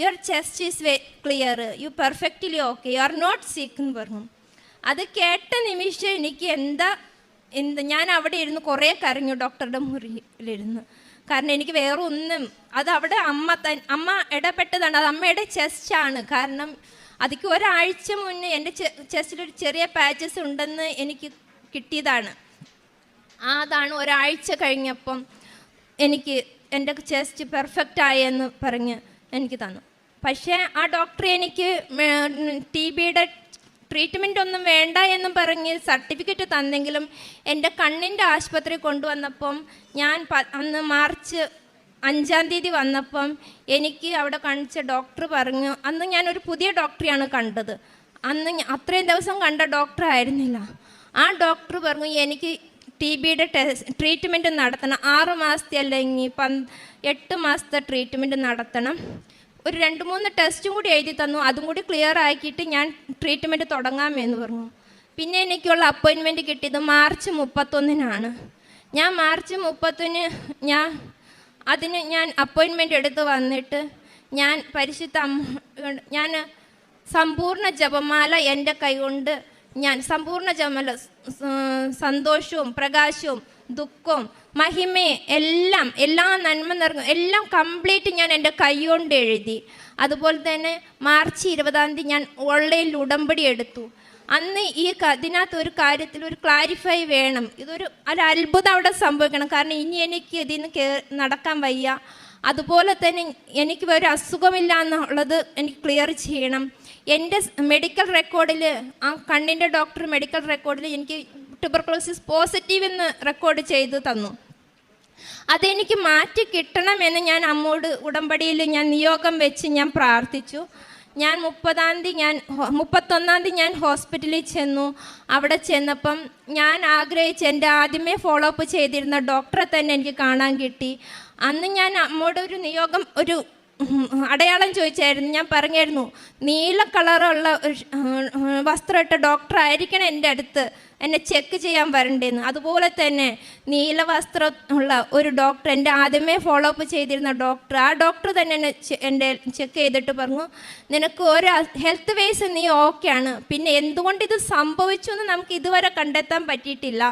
Speaker 4: your chest is clear, you perfectly okay, you are not sick എന്ന് പറഞ്ഞു. അത് കേട്ട നിമിഷം എനിക്ക് ഞാൻ അവിടെ ഇരുന്ന് കുറേ കരഞ്ഞു ഡോക്ടറുടെ മുറിയിലിരുന്ന്. കാരണം എനിക്ക് വേറെ ഒന്നും, അത് അവിടെ അമ്മ ഇടപെട്ടതാണ്. അത് അമ്മയുടെ ചെസ്റ്റാണ്. കാരണം അതിക്ക് 1 ആഴ്ച മുന്നേ എൻ്റെ ചെസ്റ്റിലൊരു ചെറിയ പാച്ചസ് ഉണ്ടെന്ന് എനിക്ക് കിട്ടിയതാണ്. അതാണ് 1 ആഴ്ച കഴിഞ്ഞപ്പം എനിക്ക് എൻ്റെ ചെസ്റ്റ് പെർഫെക്റ്റ് ആയെന്ന് പറഞ്ഞ് എനിക്ക് തന്നു. പക്ഷേ ആ ഡോക്ടർ എനിക്ക് TBയുടെ ട്രീറ്റ്മെൻ്റ് ഒന്നും വേണ്ട എന്നും പറഞ്ഞ് സർട്ടിഫിക്കറ്റ് തന്നെങ്കിലും എൻ്റെ കണ്ണിൻ്റെ ആശുപത്രി കൊണ്ടുവന്നപ്പം ഞാൻ അന്ന് മാർച്ച് 5-ാം തീയതി വന്നപ്പം എനിക്ക് അവിടെ കാണിച്ച ഡോക്ടർ പറഞ്ഞു, അന്ന് ഞാനൊരു പുതിയ ഡോക്ടറെയാണ് കണ്ടത്, അന്ന് അത്രയും ദിവസം കണ്ട ഡോക്ടർ ആയിരുന്നില്ല. ആ ഡോക്ടർ പറഞ്ഞു, എനിക്ക് TBയുടെ ട്രീറ്റ്മെൻറ്റ് നടത്തണം, 6 മാസത്തെ അല്ലെങ്കിൽ 8 മാസത്തെ ട്രീറ്റ്മെൻറ്റ് നടത്തണം. ഒരു 2-3 ടെസ്റ്റും കൂടി എഴുതി തന്നു. അതും കൂടി ക്ലിയർ ആക്കിയിട്ട് ഞാൻ ട്രീറ്റ്മെൻറ്റ് തുടങ്ങാമെന്ന് പറഞ്ഞു. പിന്നെ എനിക്കുള്ള അപ്പോയിൻമെൻറ്റ് കിട്ടിയത് മാർച്ച് 31-നാണ്. ഞാൻ മാർച്ച് 30-ന് അതിന് ഞാൻ അപ്പോയിൻമെൻ്റ് എടുത്ത് വന്നിട്ട് ഞാൻ പരിശുദ്ധ ഞാൻ സമ്പൂർണ്ണ ജപമാല എൻ്റെ കൈകൊണ്ട് ഞാൻ സമ്പൂർണ്ണ ജപമാല സന്തോഷവും പ്രകാശവും ദുഃഖവും മഹിമയും എല്ലാ നന്മ നിറഞ്ഞ എല്ലാം കംപ്ലീറ്റ് ഞാൻ എൻ്റെ കൈ കൊണ്ട് എഴുതി. അതുപോലെ തന്നെ മാർച്ച് 20 ഞാൻ ഓൺലൈനിൽ ഉടമ്പടി എടുത്തു. അന്ന് ഇതിനകത്ത് ഒരു കാര്യത്തിൽ ഒരു ക്ലാരിഫൈ വേണം. ഒരു അത്ഭുതം അവിടെ സംഭവിക്കണം. കാരണം ഇനി എനിക്ക് ഇതിന് നടക്കാൻ വയ്യ. അതുപോലെ തന്നെ എനിക്ക് ഒരു അസുഖമില്ല എന്നുള്ളത് എനിക്ക് ക്ലിയർ ചെയ്യണം. എൻ്റെ മെഡിക്കൽ റെക്കോർഡിൽ ആ കണ്ണിൻ്റെ ഡോക്ടർ മെഡിക്കൽ റെക്കോർഡിൽ എനിക്ക് ട്യൂബർകുലോസിസ് പോസിറ്റീവ് എന്ന് റെക്കോർഡ് ചെയ്ത് തന്നു. അതെനിക്ക് മാറ്റി കിട്ടണമെന്ന് ഞാൻ അമ്മോട് ഉടമ്പടിയിൽ ഞാൻ നിയോഗം വെച്ച് ഞാൻ പ്രാർത്ഥിച്ചു. ഞാൻ 31 ഞാൻ ഹോസ്പിറ്റലിൽ ചെന്നു. അവിടെ ചെന്നപ്പം ഞാൻ ആഗ്രഹിച്ച് എൻ്റെ ആദ്യമേ ഫോളോ അപ്പ് ചെയ്തിരുന്ന ഡോക്ടറെ തന്നെ എനിക്ക് കാണാൻ കിട്ടി. അന്ന് ഞാൻ അമ്മോട് ഒരു നിയോഗം ഒരു അടയാളം ചോദിച്ചായിരുന്നു. ഞാൻ പറഞ്ഞായിരുന്നു നീല കളറുള്ള വസ്ത്രമിട്ട ഡോക്ടർ ആയിരിക്കണം എൻ്റെ അടുത്ത് എന്നെ ചെക്ക് ചെയ്യാൻ വരണ്ടേന്ന്. അതുപോലെ തന്നെ നീല വസ്ത്രം ഉള്ള ഒരു ഡോക്ടർ എൻ്റെ ആദ്യമേ ഫോളോ അപ്പ് ചെയ്തിരുന്ന ഡോക്ടർ, ആ ഡോക്ടർ തന്നെ എൻ്റെ ചെക്ക് ചെയ്തിട്ട് പറഞ്ഞു നിനക്ക് ഒരു ഹെൽത്ത് വൈസ് നീ ഓക്കെയാണ്. പിന്നെ എന്തുകൊണ്ട് ഇത് സംഭവിച്ചു എന്ന് നമുക്ക് ഇതുവരെ കണ്ടെത്താൻ പറ്റിയിട്ടില്ല.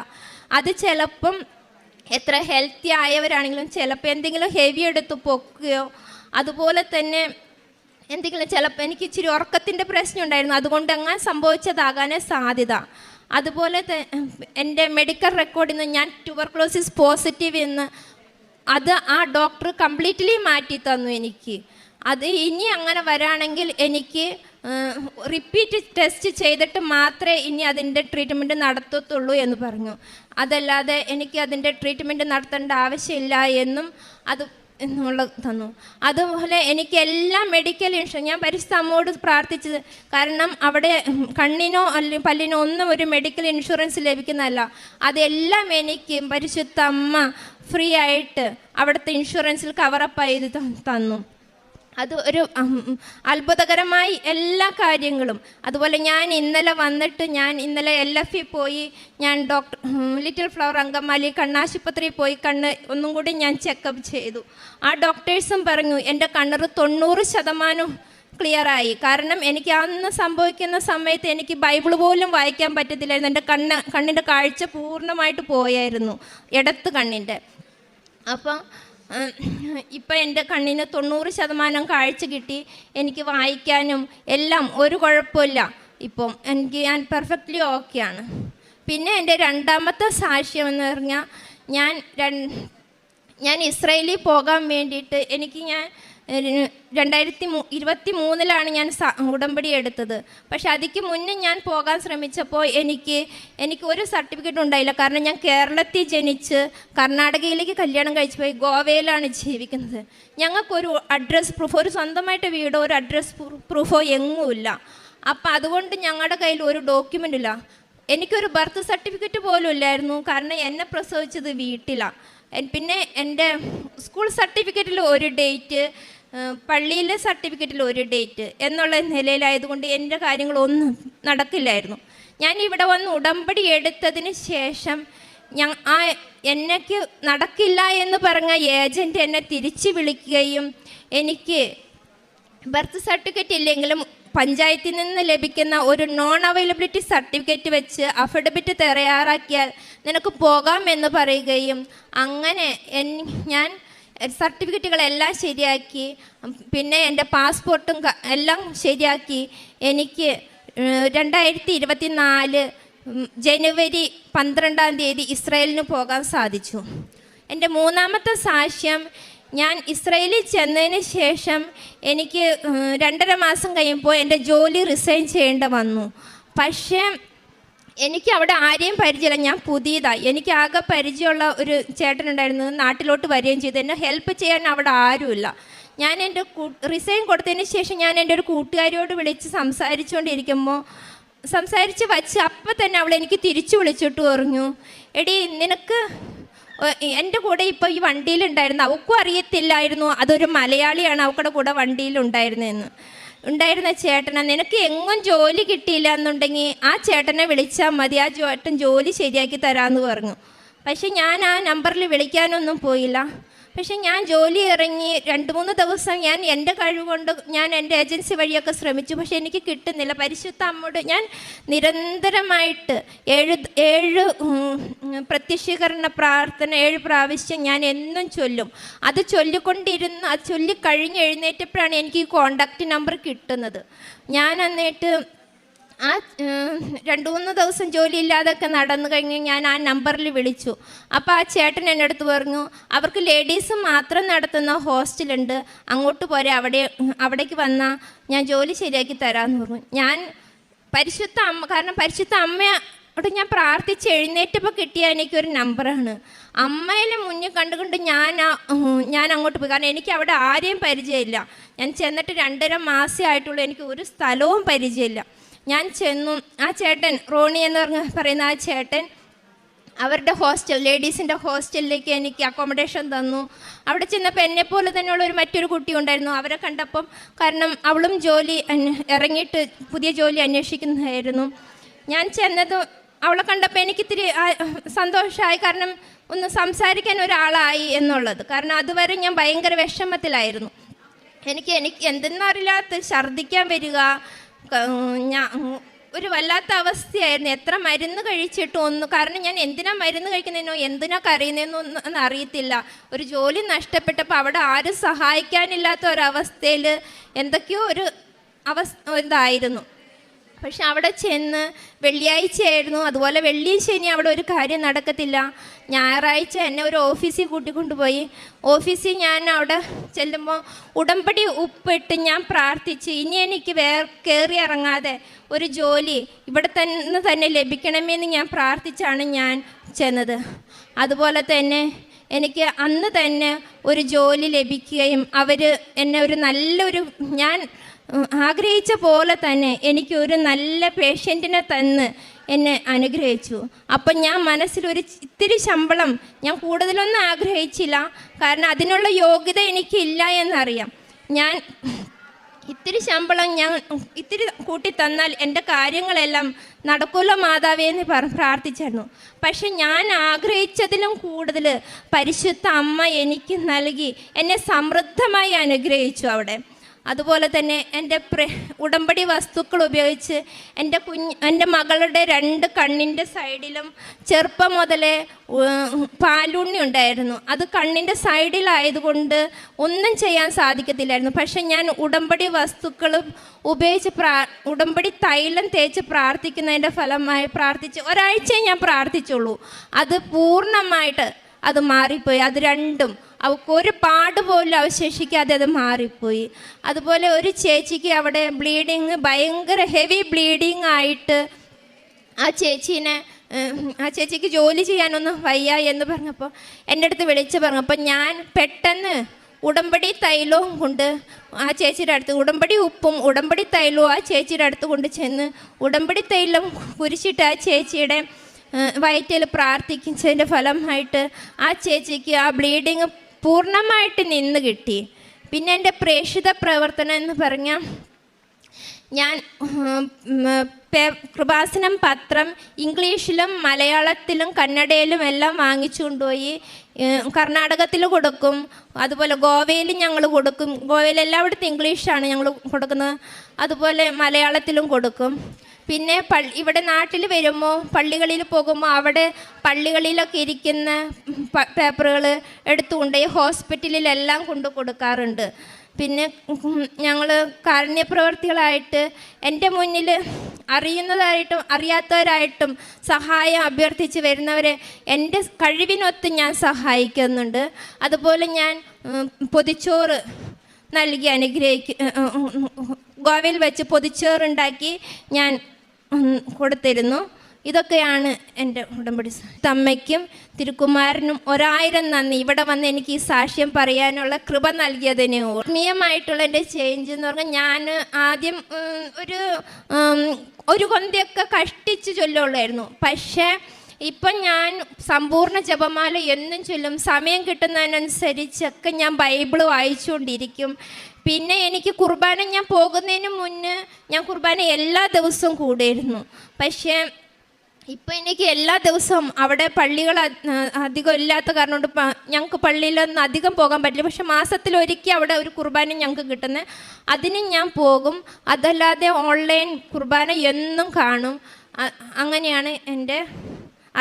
Speaker 4: അത് ചിലപ്പം എത്ര ഹെൽത്തി ആയവരാണെങ്കിലും ചിലപ്പോൾ എന്തെങ്കിലും ഹെവി എടുത്ത് പൊക്കുകയോ അതുപോലെ തന്നെ എന്തെങ്കിലും ചിലപ്പോൾ എനിക്ക് ഇച്ചിരി ഉറക്കത്തിൻ്റെ പ്രശ്നം ഉണ്ടായിരുന്നു, അതുകൊണ്ട് അങ്ങനെ സംഭവിച്ചതാകാനേ സാധ്യത. അതുപോലെ എൻ്റെ മെഡിക്കൽ റെക്കോർഡിൽ നിന്ന് ഞാൻ ട്യൂബർകുലോസിസ് പോസിറ്റീവ് എന്ന് അത് ആ ഡോക്ടർ കംപ്ലീറ്റ്ലി മാറ്റി തന്നു എനിക്ക്. അത് ഇനി അങ്ങനെ വരാണെങ്കിൽ എനിക്ക് റിപ്പീറ്റ് ടെസ്റ്റ് ചെയ്തിട്ട് മാത്രമേ ഇനി അതിൻ്റെ ട്രീറ്റ്മെൻറ്റ് നടത്തത്തുള്ളൂ എന്ന് പറഞ്ഞു. അതല്ലാതെ എനിക്ക് അതിൻ്റെ ട്രീറ്റ്മെൻറ്റ് നടത്തേണ്ട ആവശ്യമില്ല എന്നും അത് എന്നുള്ളത് തന്നു. അതുപോലെ എനിക്ക് എല്ലാ മെഡിക്കൽ ഇൻഷുറൻസ് ഞാൻ പരിശുദ്ധ അമ്മോട് പ്രാർത്ഥിച്ചത്, കാരണം അവിടെ കണ്ണിനോ അല്ലെങ്കിൽ പല്ലിനോ ഒന്നും ഒരു മെഡിക്കൽ ഇൻഷുറൻസ് ലഭിക്കുന്നതല്ല. അതെല്ലാം എനിക്ക് പരിശുദ്ധ അമ്മ ഫ്രീ ആയിട്ട് അവിടുത്തെ ഇൻഷുറൻസിൽ കവറപ്പ് ചെയ്ത് തന്നു. അത് ഒരു അത്ഭുതകരമായി എല്ലാ കാര്യങ്ങളും. അതുപോലെ ഞാൻ ഇന്നലെ LFE പോയി ഞാൻ ലിറ്റിൽ ഫ്ലവർ അങ്കമാലി കണ്ണാശുപത്രിയിൽ പോയി കണ്ണ് ഒന്നും കൂടി ഞാൻ ചെക്കപ്പ് ചെയ്തു. ആ ഡോക്ടേഴ്സും പറഞ്ഞു എൻ്റെ കണ്ണറ് 90% ക്ലിയറായി. കാരണം എനിക്ക് അന്ന് സംഭവിക്കുന്ന സമയത്ത് എനിക്ക് ബൈബിൾ പോലും വായിക്കാൻ പറ്റത്തില്ലായിരുന്നു. എൻ്റെ കണ്ണിൻ്റെ കാഴ്ച പൂർണ്ണമായിട്ട് പോയായിരുന്നു, ഇടത്ത് കണ്ണിൻ്റെ. അപ്പം ഇപ്പം എൻ്റെ കണ്ണിന് 90% കാഴ്ച കിട്ടി. എനിക്ക് വായിക്കാനും എല്ലാം ഒരു കുഴപ്പമില്ല. ഇപ്പം ഞാൻ പെർഫെക്റ്റ്ലി ഓക്കെയാണ്. പിന്നെ എൻ്റെ രണ്ടാമത്തെ സാക്ഷ്യം എന്ന് പറഞ്ഞാൽ ഞാൻ ഇസ്രായേലിൽ പോകാൻ വേണ്ടിയിട്ട് ഞാൻ 2023 ഞാൻ ഉടമ്പടി എടുത്തത്. പക്ഷെ അതിക്ക് മുന്നേ ഞാൻ പോകാൻ ശ്രമിച്ചപ്പോൾ എനിക്ക് ഒരു സർട്ടിഫിക്കറ്റ് ഉണ്ടായില്ല. കാരണം ഞാൻ കേരളത്തിൽ ജനിച്ച് കർണാടകയിലേക്ക് കല്യാണം കഴിച്ച് പോയി ഗോവയിലാണ് ജീവിക്കുന്നത്. ഞങ്ങൾക്കൊരു അഡ്രസ് പ്രൂഫ്, ഒരു സ്വന്തമായിട്ട് വീടോ ഒരു അഡ്രസ് പ്രൂഫോ എങ്ങുമില്ല. അപ്പം അതുകൊണ്ട് ഞങ്ങളുടെ കയ്യിൽ ഒരു ഡോക്യുമെൻ്റ് ഇല്ല. എനിക്കൊരു ബർത്ത് സർട്ടിഫിക്കറ്റ് പോലും ഇല്ലായിരുന്നു, കാരണം എന്നെ പ്രസവിച്ചത് വീട്ടിലാണ്. പിന്നെ എൻ്റെ സ്കൂൾ സർട്ടിഫിക്കറ്റിൽ ഒരു ഡേറ്റ്, പള്ളിയിലെ സർട്ടിഫിക്കറ്റിൽ ഒരു ഡേറ്റ് എന്നുള്ള നിലയിലായതുകൊണ്ട് എൻ്റെ കാര്യങ്ങളൊന്നും നടക്കില്ലായിരുന്നു. ഞാൻ ഇവിടെ വന്ന് ഉടമ്പടി എടുത്തതിന് ശേഷം എനിക്ക് നടക്കില്ല എന്ന് പറഞ്ഞ ഏജൻറ്റ് എന്നെ തിരിച്ച് വിളിക്കുകയും എനിക്ക് ബർത്ത് സർട്ടിഫിക്കറ്റ് ഇല്ലെങ്കിലും പഞ്ചായത്തിൽ നിന്ന് ലഭിക്കുന്ന ഒരു നോൺ അവൈലബിലിറ്റി സർട്ടിഫിക്കറ്റ് വെച്ച് അഫിഡവിറ്റ് തയ്യാറാക്കിയാൽ നിനക്ക് പോകാമെന്ന് പറയുകയും അങ്ങനെ ഞാൻ സർട്ടിഫിക്കറ്റുകളെല്ലാം ശരിയാക്കി, പിന്നെ എൻ്റെ പാസ്പോർട്ടും എല്ലാം ശരിയാക്കി എനിക്ക് 2024 ജനുവരി 12 ഇസ്രായേലിന് പോകാൻ സാധിച്ചു. എൻ്റെ മൂന്നാമത്തെ സാക്ഷ്യം, ഞാൻ ഇസ്രായേലിൽ ചെന്നതിന് ശേഷം എനിക്ക് 2.5 മാസം കഴിയുമ്പോൾ എൻ്റെ ജോലി റിസൈൻ ചെയ്യേണ്ടി വന്നു. പക്ഷേ എനിക്ക് അവിടെ ആരെയും പരിചയമില്ല, ഞാൻ പുതിയതാണ്. എനിക്ക് ആകെ പരിചയമുള്ള ഒരു ചേട്ടനുണ്ടായിരുന്നു, നാട്ടിലോട്ട് വരികയും ചെയ്തു. എന്നെ ഹെൽപ്പ് ചെയ്യാൻ അവിടെ ആരുമില്ല. ഞാൻ എൻ്റെ റിസൈൻ കൊടുത്തതിന് ശേഷം ഞാൻ എൻ്റെ ഒരു കൂട്ടുകാരിയോട് വിളിച്ച് സംസാരിച്ച് വച്ച് അപ്പം തന്നെ അവൾ എനിക്ക് തിരിച്ചു വിളിച്ചിട്ട് പറഞ്ഞു, എടി നിനക്ക് എൻ്റെ കൂടെ ഇപ്പോൾ ഈ വണ്ടിയിലുണ്ടായിരുന്നു, അവൾക്കും അറിയത്തില്ലായിരുന്നു അതൊരു മലയാളിയാണ് അവളുടെ കൂടെ ഉണ്ടായിരുന്ന ചേട്ടനെ, നിനക്ക് എങ്ങും ജോലി കിട്ടിയില്ല എന്നുണ്ടെങ്കിൽ ആ ചേട്ടനെ വിളിച്ചാൽ മതി, ആ ചേട്ടൻ ജോലി ശരിയാക്കി തരാമെന്ന് പറഞ്ഞു. പക്ഷെ ഞാൻ ആ നമ്പറിൽ വിളിക്കാനൊന്നും പോയില്ല. പക്ഷെ ഞാൻ ജോലി ഇറങ്ങി 2-3 ദിവസം ഞാൻ എൻ്റെ കഴിവുകൊണ്ട് ഞാൻ എൻ്റെ ഏജൻസി വഴിയൊക്കെ ശ്രമിച്ചു. പക്ഷെ എനിക്ക് കിട്ടുന്നില്ല. പരിശുദ്ധ അമ്മയോട് ഞാൻ നിരന്തരമായിട്ട് 7 പ്രത്യക്ഷീകരണ പ്രാർത്ഥന 7 പ്രാവശ്യം ഞാൻ എന്നും ചൊല്ലും. അത് ചൊല്ലിക്കൊണ്ടിരുന്ന് അത് ചൊല്ലിക്കഴിഞ്ഞ് എഴുന്നേറ്റപ്പോഴാണ് എനിക്ക് ഈ കോണ്ടാക്റ്റ് നമ്പർ കിട്ടുന്നത്. ഞാൻ എന്നിട്ട് ആ 2-3 ദിവസം ജോലിയില്ലാതൊക്കെ നടന്നു കഴിഞ്ഞ് ഞാൻ ആ നമ്പറിൽ വിളിച്ചു. അപ്പോൾ ആ ചേട്ടൻ എൻ്റെ അടുത്ത് പറഞ്ഞു, അവർക്ക് ലേഡീസ് മാത്രം നടത്തുന്ന ഹോസ്റ്റലുണ്ട്, അങ്ങോട്ട് പോരെ, അവിടേക്ക് വന്നാൽ ഞാൻ ജോലി ശരിയാക്കി തരാമെന്ന് പറഞ്ഞു. ഞാൻ പരിശുദ്ധ അമ്മ, കാരണം പരിശുദ്ധ അമ്മയോട് ഞാൻ പ്രാർത്ഥിച്ച് എഴുന്നേറ്റപ്പോൾ കിട്ടിയ എനിക്കൊരു നമ്പറാണ്. അമ്മയിലെ മുന്നിൽ കണ്ടുകൊണ്ട് ഞാൻ അങ്ങോട്ട് പോയി. കാരണം എനിക്ക് അവിടെ ആരെയും പരിചയമില്ല. ഞാൻ ചെന്നിട്ട് 2.5 മാസമേ ആയിട്ടുള്ളൂ. എനിക്ക് ഒരു സ്ഥലവും പരിചയമില്ല. ഞാൻ ചെന്നു. ആ ചേട്ടൻ, റോണി എന്ന് പറയുന്ന ആ ചേട്ടൻ അവരുടെ ഹോസ്റ്റൽ, ലേഡീസിൻ്റെ ഹോസ്റ്റലിലേക്ക് എനിക്ക് അക്കോമഡേഷൻ തന്നു. അവിടെ ചെന്നപ്പോൾ എന്നെപ്പോലെ തന്നെയുള്ള മറ്റൊരു കുട്ടി ഉണ്ടായിരുന്നു. അവരെ കണ്ടപ്പം, കാരണം അവളും ജോലി ഇറങ്ങിയിട്ട് പുതിയ ജോലി അന്വേഷിക്കുന്നതായിരുന്നു. ഞാൻ ചെന്നത് അവളെ കണ്ടപ്പോൾ എനിക്കിത്തിരി സന്തോഷമായി. കാരണം ഒന്ന് സംസാരിക്കാൻ ഒരാളായി എന്നുള്ളത്. കാരണം അതുവരെ ഞാൻ ഭയങ്കര വിഷമത്തിലായിരുന്നു. എനിക്ക് എന്തെന്നറിയില്ലാത്ത ഛർദ്ദിക്കാൻ വരിക, ഞാൻ ഒരു വല്ലാത്ത അവസ്ഥയായിരുന്നു. എത്ര മരുന്ന് കഴിച്ചിട്ടും ഒന്നും, കാരണം ഞാൻ എന്തിനാ മരുന്ന് കഴിക്കുന്നതിനോ എന്തിനാ കരയുന്നതെന്നോ ഒന്നും അറിയത്തില്ല. ഒരു ജോലി നഷ്ടപ്പെട്ടപ്പോൾ അവിടെ ആരും സഹായിക്കാനില്ലാത്ത ഒരവസ്ഥയിൽ എന്തൊക്കെയോ ഒരു ഇതായിരുന്നു. പക്ഷെ അവിടെ ചെന്ന് വെള്ളിയാഴ്ചയായിരുന്നു. അതുപോലെ വെള്ളിയും ശനി അവിടെ ഒരു കാര്യം നടക്കത്തില്ല. ഞായറാഴ്ച എന്നെ ഒരു ഓഫീസിൽ കൂട്ടിക്കൊണ്ടുപോയി. ഓഫീസിൽ ഞാൻ അവിടെ ചെല്ലുമ്പോൾ ഉടമ്പടി ഉപ്പിട്ട് ഞാൻ പ്രാർത്ഥിച്ച്, ഇനി എനിക്ക് കയറി ഇറങ്ങാതെ ഒരു ജോലി ഇവിടെ തന്നെ ലഭിക്കണമെന്ന് ഞാൻ പ്രാർത്ഥിച്ചാണ് ഞാൻ ചെന്നത്. അതുപോലെ തന്നെ എനിക്ക് അന്ന് തന്നെ ഒരു ജോലി ലഭിക്കുകയും അവർ എന്നെ ഞാൻ ആഗ്രഹിച്ച പോലെ തന്നെ എനിക്കൊരു നല്ല പേഷ്യൻറ്റിനെ തന്ന് എന്നെ അനുഗ്രഹിച്ചു. അപ്പം ഞാൻ മനസ്സിലൊരു ഇത്തിരി ശമ്പളം, ഞാൻ കൂടുതലൊന്നും ആഗ്രഹിച്ചില്ല, കാരണം അതിനുള്ള യോഗ്യത എനിക്കില്ല എന്നറിയാം. ഞാൻ ഇത്തിരി ശമ്പളം ഞാൻ ഇത്തിരി കൂട്ടി തന്നാൽ എൻ്റെ കാര്യങ്ങളെല്ലാം നടക്കുമല്ലോ മാതാവേ എന്ന് പ്രാർത്ഥിച്ചായിരുന്നു. പക്ഷെ ഞാൻ ആഗ്രഹിച്ചതിലും കൂടുതൽ പരിശുദ്ധ അമ്മ എനിക്ക് നൽകി എന്നെ സമൃദ്ധമായി അനുഗ്രഹിച്ചു അവിടെ. അതുപോലെ തന്നെ എൻ്റെ ഉടമ്പടി വസ്തുക്കൾ ഉപയോഗിച്ച് എൻ്റെ മകളുടെ 2 കണ്ണിൻ്റെ സൈഡിലും ചെറുപ്പം മുതലേ പാലുണ്ണി ഉണ്ടായിരുന്നു. അത് കണ്ണിൻ്റെ സൈഡിലായതുകൊണ്ട് ഒന്നും ചെയ്യാൻ സാധിക്കത്തില്ലായിരുന്നു. പക്ഷെ ഞാൻ ഉടമ്പടി വസ്തുക്കൾ ഉപയോഗിച്ച് ഉടമ്പടി തൈലം തേച്ച് പ്രാർത്ഥിക്കുന്നതിൻ്റെ ഫലമായി ഒരാഴ്ചയെ ഞാൻ പ്രാർത്ഥിച്ചുള്ളൂ. അത് പൂർണ്ണമായിട്ട് അത് മാറിപ്പോയി. അത് രണ്ടും അവൾക്കൊരു പാട് പോലും അവശേഷിക്കാതെ അത് മാറിപ്പോയി. അതുപോലെ ഒരു ചേച്ചിക്ക് അവിടെ ഭയങ്കര ഹെവി ബ്ലീഡിങ് ആയിട്ട് ആ ചേച്ചിക്ക് ജോലി ചെയ്യാനൊന്നും വയ്യ എന്ന് പറഞ്ഞപ്പോൾ എൻ്റെ അടുത്ത് വിളിച്ച് പറഞ്ഞപ്പോൾ ഞാൻ പെട്ടെന്ന് ഉടമ്പടി തൈലവും കൊണ്ട് ആ ചേച്ചിയുടെ അടുത്ത്, ഉടമ്പടി ഉപ്പും ഉടമ്പടി തൈലവും ആ ചേച്ചിയുടെ അടുത്ത് കൊണ്ട് ചെന്ന് ഉടമ്പടി തൈലം കുരിശിട്ട് ആ ചേച്ചിയുടെ വയറ്റിൽ പ്രാർത്ഥിച്ചതിൻ്റെ ഫലമായിട്ട് ആ ചേച്ചിക്ക് ആ ബ്ലീഡിങ് പൂർണ്ണമായിട്ട് നിന്ന് കിട്ടി. പിന്നെ എൻ്റെ പ്രേക്ഷിത പ്രവർത്തനം എന്ന് പറഞ്ഞാൽ ഞാൻ കൃപാസനം പത്രം ഇംഗ്ലീഷിലും മലയാളത്തിലും കന്നഡയിലും എല്ലാം വാങ്ങിച്ചു കൊണ്ടുപോയി കർണാടകത്തിൽ കൊടുക്കും. അതുപോലെ ഗോവയിൽ ഞങ്ങൾ കൊടുക്കും. ഗോവയിൽ എല്ലായിടത്തും ഇംഗ്ലീഷാണ് ഞങ്ങൾ കൊടുക്കുന്നത്. അതുപോലെ മലയാളത്തിലും കൊടുക്കും. പിന്നെ ഇവിടെ നാട്ടിൽ വരുമ്പോൾ പള്ളികളിൽ പോകുമ്പോൾ അവിടെ പള്ളികളിലൊക്കെ ഇരിക്കുന്ന പേപ്പറുകൾ എടുത്തുകൊണ്ട് ഈ ഹോസ്പിറ്റലിലെല്ലാം കൊണ്ടു കൊടുക്കാറുണ്ട്. പിന്നെ ഞങ്ങൾ കാരുണ്യപ്രവർത്തികളായിട്ട് എൻ്റെ മുന്നിൽ അറിയുന്നതായിട്ടും അറിയാത്തവരായിട്ടും സഹായം അഭ്യർത്ഥിച്ച് വരുന്നവരെ എൻ്റെ കഴിവിനൊത്ത് ഞാൻ സഹായിക്കുന്നുണ്ട്. അതുപോലെ ഞാൻ പൊതിച്ചോറ് നൽകി ഗോവയിൽ വെച്ച് പൊതിച്ചോറുണ്ടാക്കി ഞാൻ കൊടുത്തിരുന്നു. ഇതൊക്കെയാണ് എൻ്റെ ഉടമ്പടി. അമ്മയ്ക്കും തിരുക്കുമാരനും 1000 നന്ദി. ഇവിടെ വന്ന് എനിക്ക് ഈ സാക്ഷ്യം പറയാനുള്ള കൃപ നൽകിയതിന്. ആത്മീയമായിട്ടുള്ള എൻ്റെ ചേഞ്ച് എന്ന് പറഞ്ഞാൽ, ഞാൻ ആദ്യം ഒരു കൊന്തയൊക്കെ കഷ്ടിച്ച് ചൊല്ലുള്ളായിരുന്നു. പക്ഷേ ഇപ്പം ഞാൻ സമ്പൂർണ്ണ ജപമാല എന്നും ചൊല്ലും. സമയം കിട്ടുന്നതിനനുസരിച്ചൊക്കെ ഞാൻ ബൈബിള് വായിച്ചുകൊണ്ടിരിക്കും. പിന്നെ എനിക്ക് കുർബാന, ഞാൻ പോകുന്നതിന് മുന്നേ ഞാൻ കുർബാന എല്ലാ ദിവസവും കൂടിയിരുന്നു. പക്ഷേ ഇപ്പം എനിക്ക് എല്ലാ ദിവസവും അവിടെ പള്ളികൾ അധികം ഇല്ലാത്ത കാരണം കൊണ്ട് ഞങ്ങൾക്ക് പള്ളിയിലൊന്നും അധികം പോകാൻ പറ്റില്ല. പക്ഷെ മാസത്തിലൊരിക്കൽ അവിടെ ഒരു കുർബാന ഞങ്ങൾക്ക് കിട്ടുന്നത്, അതിനും ഞാൻ പോകും. അതല്ലാതെ ഓൺലൈൻ കുർബാന എന്നും കാണും. അങ്ങനെയാണ് എൻ്റെ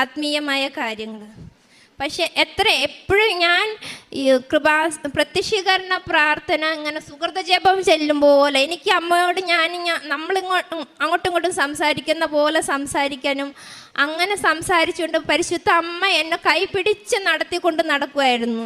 Speaker 4: ആത്മീയമായ കാര്യങ്ങൾ. പക്ഷെ എപ്പോഴും ഞാൻ ഈ പ്രത്യക്ഷീകരണ പ്രാർത്ഥന ഇങ്ങനെ സുഹൃത ജപം ചെല്ലും പോലെ എനിക്ക് അമ്മയോട് അങ്ങോട്ടും ഇങ്ങോട്ടും സംസാരിക്കുന്ന പോലെ സംസാരിക്കാനും അങ്ങനെ സംസാരിച്ചുകൊണ്ട് പരിശുദ്ധ അമ്മ എന്നെ കൈപിടിച്ച് നടത്തിക്കൊണ്ട് നടക്കുമായിരുന്നു.